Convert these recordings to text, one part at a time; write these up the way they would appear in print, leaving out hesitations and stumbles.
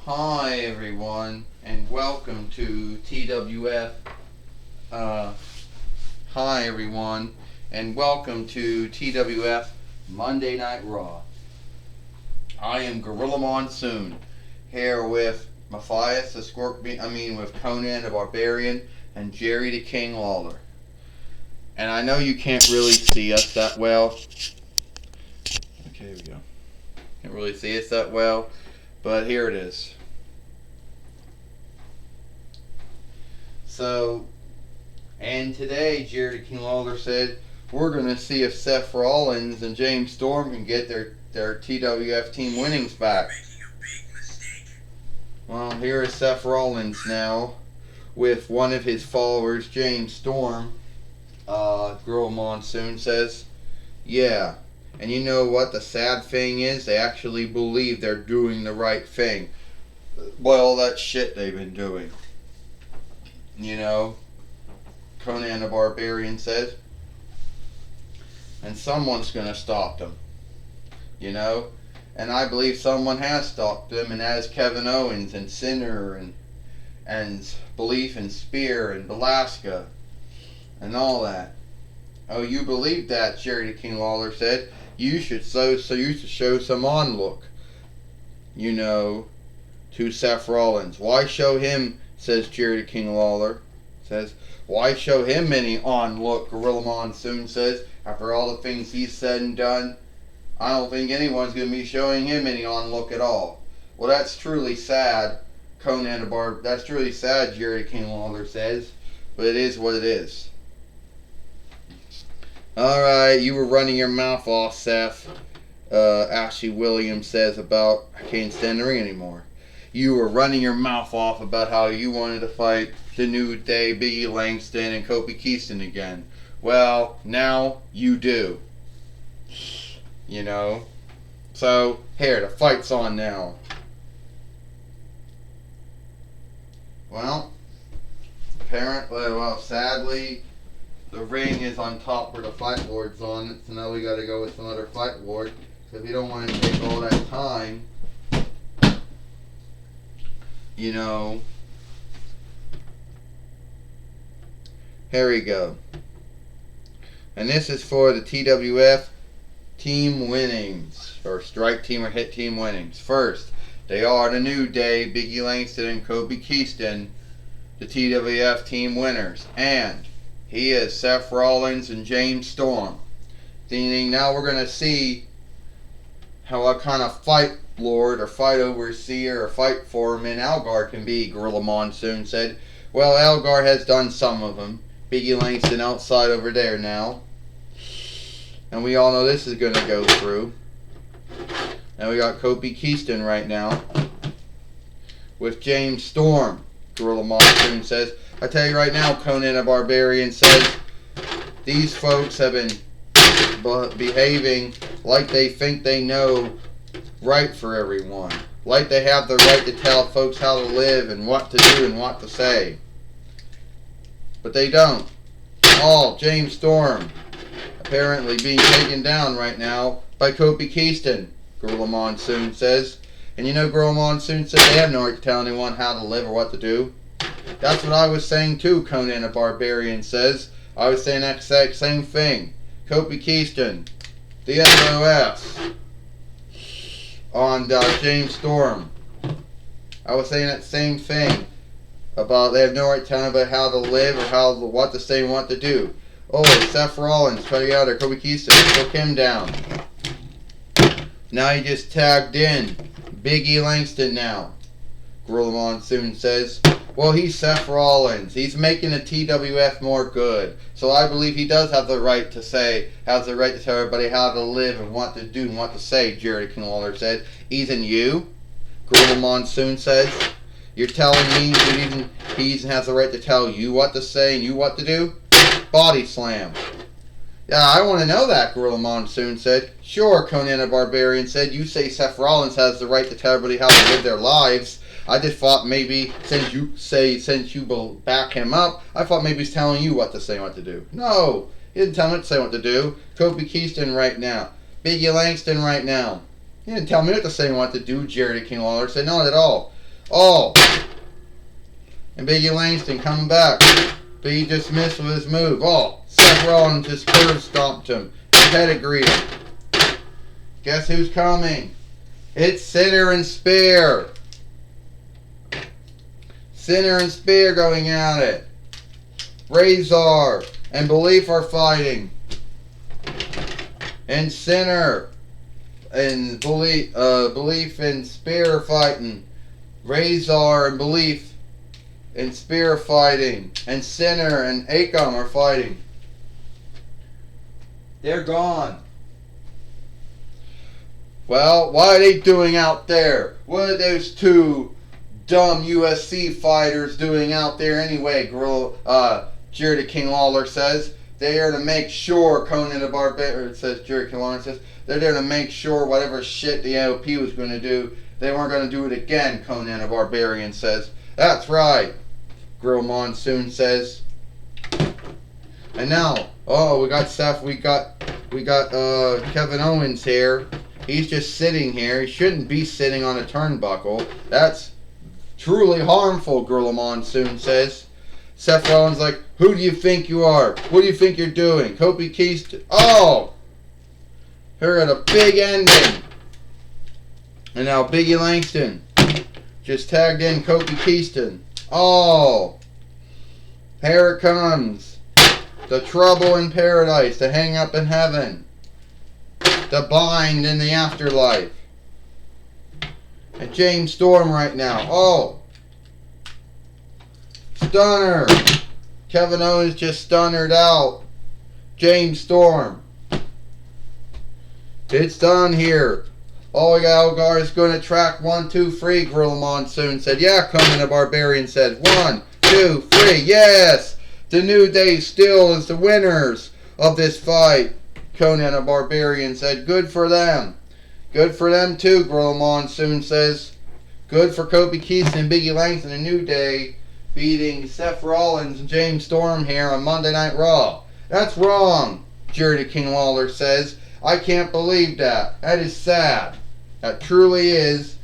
Hi everyone, and welcome to TWF. Uh, Hi everyone, and welcome to TWF Monday Night Raw. I am Gorilla Monsoon, here with Matthias the Scorpion. With Conan the Barbarian and Jerry the King Lawler. And I know you can't really see us that well. Okay, here we go. Can't really see us that well, but here it is. So, and today, Jerry King Lawler said, we're going to see if Seth Rollins and James Storm can get their TWF team winnings back. Well, here is Seth Rollins now with one of his followers, James Storm. Girl Monsoon says, yeah. And you know what the sad thing is? They actually believe they're doing the right thing. By all that shit they've been doing. You know, Conan the Barbarian says. And someone's going to stop them. You know? And I believe someone has stopped them, and that is Kevin Owens and Sinner and Belief and Spear and Velasquez and all that. Oh, you believe that? Jerry the King Lawler said. You should show some onlook. You know, to Seth Rollins. Why show him? Says Jerry the King Lawler. Says, why show him any onlook? Gorilla Monsoon says. After all the things he's said and done, I don't think anyone's going to be showing him any onlook at all. Well, that's truly sad. That's truly sad, Jerry the King Lawler says. But it is what it is. Alright, you were running your mouth off, Seth. Ashley Williams says about, I can't stand the ring anymore. You were running your mouth off about how you wanted to fight the New Day, Biggie Langston, and Kofi Kingston again. Well, now you do. You know? So, here, the fight's on now. Well, sadly, the ring is on top where the fight board's on it, so now we gotta go with some other fight board. So if you don't want to take all that time, you know, here we go. And this is for the TWF team winnings, or strike team or hit team winnings. First, they are the New Day, Biggie Langston and Kofi Kingston, the TWF team winners. And he is Seth Rollins and James Storm. Now we're going to see what kind of fight lord or fight overseer or fight foreman Algar can be, Gorilla Monsoon said. Well, Algar has done some of them. Biggie Langston outside over there now. And we all know this is going to go through. And we got Kofi Kingston right now with James Storm, Gorilla Monsoon says. I tell you right now, Conan the Barbarian says, these folks have been behaving like they think they know right for everyone. Like they have the right to tell folks how to live and what to do and what to say. But they don't. James Storm apparently being taken down right now by Kofi Kingston, Gorilla Monsoon says. And you know, Gorilla Monsoon says they have no right to tell anyone how to live or what to do. That's what I was saying too, Conan the Barbarian says. I was saying that exact same thing. Kofi Kingston, the SOS, on James Storm. I was saying that same thing about they have no right to tell anybody how to live or what to say and what to do. Oh, Seth Rollins, try to get out there. Kofi Kingston, took him down. Now he just tagged in Biggie Langston now. Gorilla Monsoon says, well, he's Seth Rollins. He's making the TWF more good. So I believe he does have the right to has the right to tell everybody how to live and what to do and what to say, Jerry King Lawler said. Even you, Gorilla Monsoon says, you're telling me he even has the right to tell you what to say and you what to do? Body slam. Yeah, I want to know that, Gorilla Monsoon said. Sure, Conan the Barbarian said. You say Seth Rollins has the right to tell everybody how to live their lives. I just thought maybe since you back him up, I thought maybe he's telling you what to say and what to do. No, he didn't tell me to say what to do. Kofi Kingston right now. Biggie Langston right now. He didn't tell me what to say and what to do, Jerry King Lawler said. Not at all. Oh. And Biggie Langston coming back. But he just missed with his move. Oh. Seth Rollins just curve stomped him. Pedigreed him. Guess who's coming? It's Sinner and Spear. Sinner and Spear going at it. Razor and Belief are fighting. And Sinner and Belief and Spear are fighting. Razor and Belief and Spear are fighting. And Sinner and Akam are fighting. They're gone. Well, what are they doing out there? What are those two dumb USC fighters doing out there anyway? Jerry the King Lawler says. They're to make sure, Conan the Barbarian, it says, Jerry King Lawler says, they're there to make sure whatever shit the AOP was going to do, they weren't going to do it again, Conan the Barbarian says. That's right, Gorilla Monsoon says. And now, we got Kevin Owens here. He's just sitting here. He shouldn't be sitting on a turnbuckle. That's truly harmful, Gorilla Monsoon says. Seth Rollins like, who do you think you are? What do you think you're doing? Kofi Kingston. Oh! Here at a big ending. And now Biggie Langston just tagged in Kofi Kingston. Oh! Here it comes. The trouble in paradise. The hang up in heaven. The bind in the afterlife. And James Storm right now. Oh! Stunner. Kevin Owens just stunnered out James Storm. It's done here. Oh, Algar is going to track 1, 2, 3. Gorilla Monsoon said, yeah. Conan the Barbarian said 1, 2, 3. Yes. The New Day still is the winners of this fight. Conan the Barbarian said, good for them. Good for them too, Gorilla Monsoon says. Good for Kofi Kingston and Biggie Langston, the New Day, beating Seth Rollins and James Storm here on Monday Night Raw. That's wrong, Jerry the King Lawler says. I can't believe that. That is sad. That truly is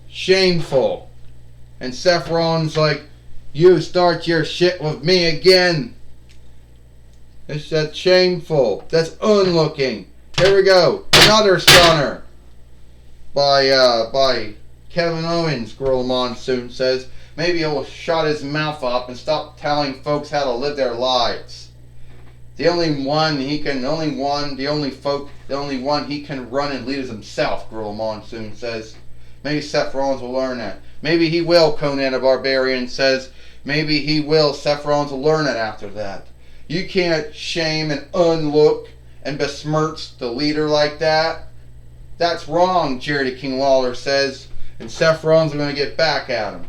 shameful. And Seth Rollins like, you start your shit with me again. That's shameful. That's unlooking. Here we go. Another stunner by Kevin Owens, Gorilla Monsoon says. Maybe he'll shut his mouth up and stop telling folks how to live their lives. The only one he can run and lead is himself, Gorilla Monsoon says. Maybe Seth Rollins will learn that. Maybe he will, Conan the Barbarian says. Maybe he will. Seth Rollins will learn it after that. You can't shame and unlook and besmirch the leader like that. That's wrong, Jerry the King Lawler says. And Seth Rollins are going to get back at him.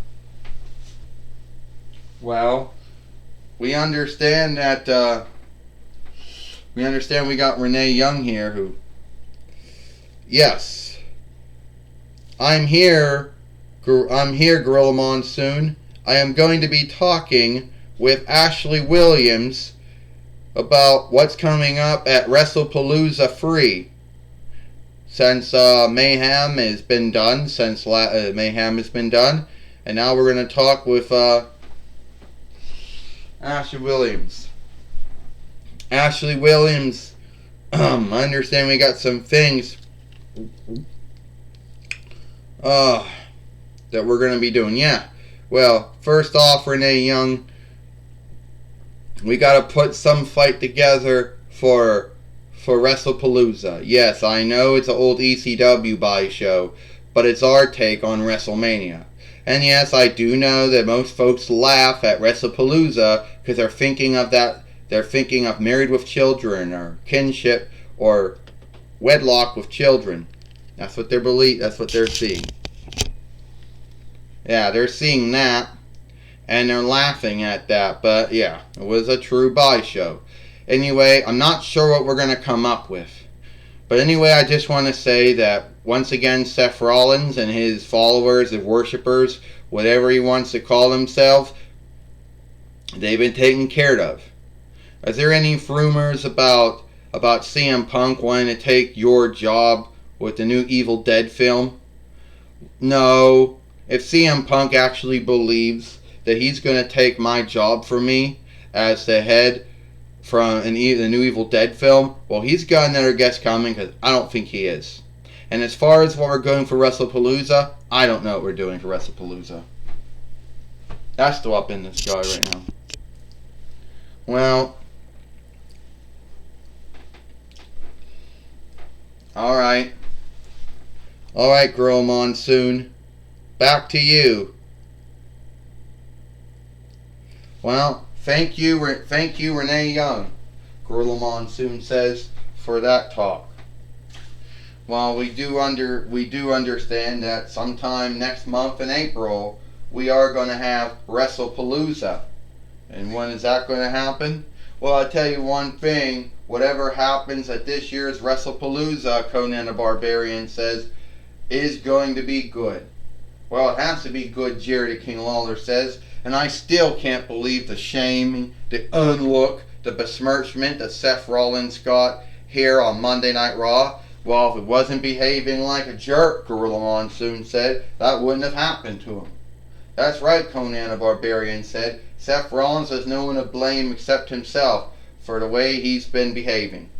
Well, we understand that, we got Renee Young here who, yes, I'm here, Gorilla Monsoon. I am going to be talking with Ashley Williams about what's coming up at WrestlePalooza Free. Since Mayhem has been done, and now we're going to talk with Ashley Williams. Ashley Williams, I understand we got some things that we're going to be doing. Yeah. Well, first off, Renee Young, we got to put some fight together for WrestlePalooza. Yes, I know it's an old ECW buy show, but it's our take on WrestleMania. And yes, I do know that most folks laugh at WrestlePalooza because they're thinking of Married with Children or kinship or wedlock with children. That's what that's what they're seeing. Yeah, they're seeing that and they're laughing at that, but yeah, it was a true buy show. Anyway, I'm not sure what we're going to come up with. But anyway, I just want to say that once again, Seth Rollins and his followers and worshippers, whatever he wants to call himself, they've been taken care of. Is there any rumors about about CM Punk wanting to take your job with the new Evil Dead film? No. If CM Punk actually believes that he's going to take my job for me as the head from the new Evil Dead film, well, he's got another guest coming, because I don't think he is. And as far as what we're going for WrestlePalooza, I don't know what we're doing for WrestlePalooza. That's still up in the sky right now. Well, alright. Alright, Gorilla Monsoon. Back to you. Well, thank you, Renee Young, Gorilla Monsoon says, for that talk. Well, we do understand that sometime next month in April, we are going to have WrestlePalooza. And when is that going to happen? Well, I'll tell you one thing. Whatever happens at this year's WrestlePalooza, Conan the Barbarian says, is going to be good. Well, it has to be good, Jerry the King Lawler says. And I still can't believe the shame, the unlook, the besmirchment that Seth Rollins got here on Monday Night Raw. Well, if it wasn't behaving like a jerk, Gorilla Monsoon said, that wouldn't have happened to him. That's right, Conan the Barbarian said. Seth Rollins has no one to blame except himself for the way he's been behaving.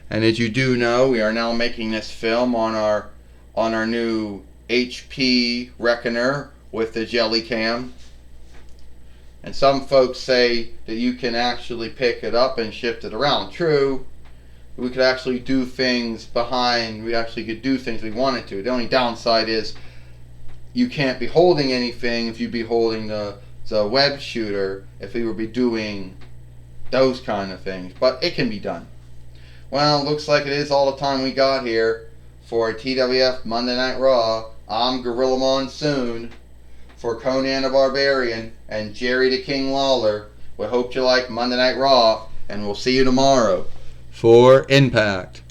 And as you do know, we are now making this film on our new HP Reckoner with the Jelly Cam. And some folks say that you can actually pick it up and shift it around. True, we could actually do things we actually could do things we wanted to. The only downside is you can't be holding anything if you be holding the web shooter, if we would be doing those kind of things. But it can be done. Well, looks like it is all the time we got here for TWF Monday Night Raw. I'm Gorilla Monsoon for Conan the Barbarian and Jerry the King Lawler. We hope you like Monday Night Raw, and we'll see you tomorrow for Impact.